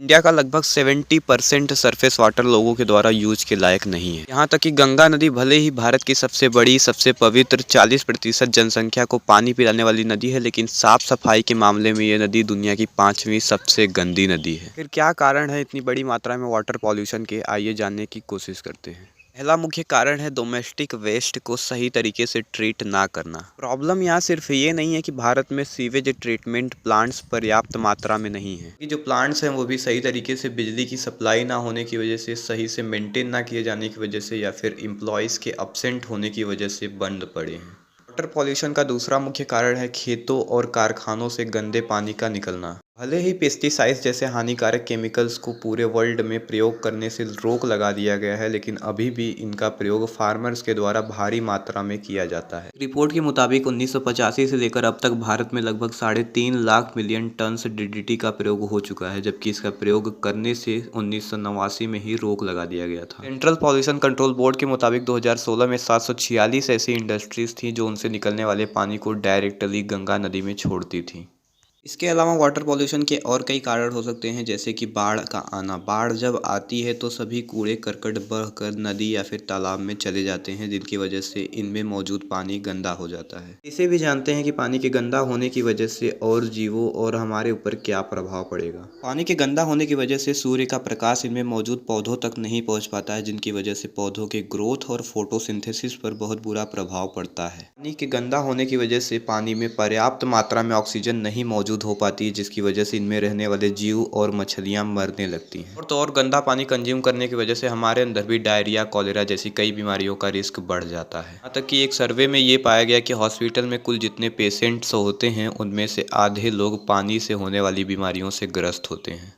India का लगभग 70% surface water लोगों के द्वारा यूज के लायक नहीं है। यहाँ तक कि गंगा नदी भले ही भारत की सबसे बड़ी, सबसे पवित्र, 40% जनसंख्या को पानी पिलाने वाली नदी है, लेकिन साफ सफाई के मामले में ये नदी दुनिया की 5वीं सबसे गंदी नदी है। फिर क्या कारण है इतनी बड़ी मात्रा में वाटर पॉल्यूशन के, आइए जानने की कोशिश करते हैं। पहला मुख्य कारण है डोमेस्टिक वेस्ट को सही तरीके से ट्रीट ना करना। प्रॉब्लम यहाँ सिर्फ ये नहीं है कि भारत में सीवेज ट्रीटमेंट प्लांट्स पर्याप्त मात्रा में नहीं है, कि जो प्लांट्स हैं वो भी सही तरीके से बिजली की सप्लाई ना होने की वजह से, सही से मेंटेन ना किए जाने की वजह से, या फिर एम्प्लॉयज़ के अब्सेंट होने की वजह से बंद पड़े हैं। वाटर पॉल्यूशन का दूसरा मुख्य कारण है खेतों और कारखानों से गंदे पानी का निकलना। भले ही पेस्टिसाइड्स जैसे हानिकारक केमिकल्स को पूरे वर्ल्ड में प्रयोग करने से रोक लगा दिया गया है, लेकिन अभी भी इनका प्रयोग फार्मर्स के द्वारा भारी मात्रा में किया जाता है। रिपोर्ट के मुताबिक 1985 से लेकर अब तक भारत में लगभग 3.5 लाख मिलियन टन डीडीटी का प्रयोग हो चुका है, जबकि इसका प्रयोग करने से 1989 में ही रोक लगा दिया गया था। सेंट्रल पॉल्यूशन कंट्रोल बोर्ड के मुताबिक 2016 में 746 ऐसी इंडस्ट्रीज थी जो उनसे निकलने वाले पानी को डायरेक्टली गंगा नदी में छोड़ती थी। इसके अलावा वाटर पॉल्यूशन के और कई कारण हो सकते हैं, जैसे कि बाढ़ का आना। बाढ़ जब आती है तो सभी कूड़े करकट बहकर नदी या फिर तालाब में चले जाते हैं, जिनकी वजह से इनमें मौजूद पानी गंदा हो जाता है। इसे भी जानते हैं कि पानी के गंदा होने की वजह से और जीवों और हमारे ऊपर क्या प्रभाव पड़ेगा। पानी के गंदा होने की वजह से सूर्य का प्रकाश इनमें मौजूद पौधों तक नहीं पहुँच पाता है, जिनकी वजह से पौधों के ग्रोथ और फोटोसिंथेसिस पर बहुत बुरा प्रभाव पड़ता है। पानी के गंदा होने की वजह से पानी में पर्याप्त मात्रा में ऑक्सीजन नहीं मौजूद हो पाती है, जिसकी वजह से इनमें रहने वाले जीव और मछलियां मरने लगती हैं। और गंदा पानी कंज्यूम करने की वजह से हमारे अंदर भी डायरिया, कॉलेरा जैसी कई बीमारियों का रिस्क बढ़ जाता है। यहाँ तक कि एक सर्वे में ये पाया गया कि हॉस्पिटल में कुल जितने पेशेंट्स होते हैं उनमें से आधे लोग पानी से होने वाली बीमारियों से ग्रस्त होते हैं।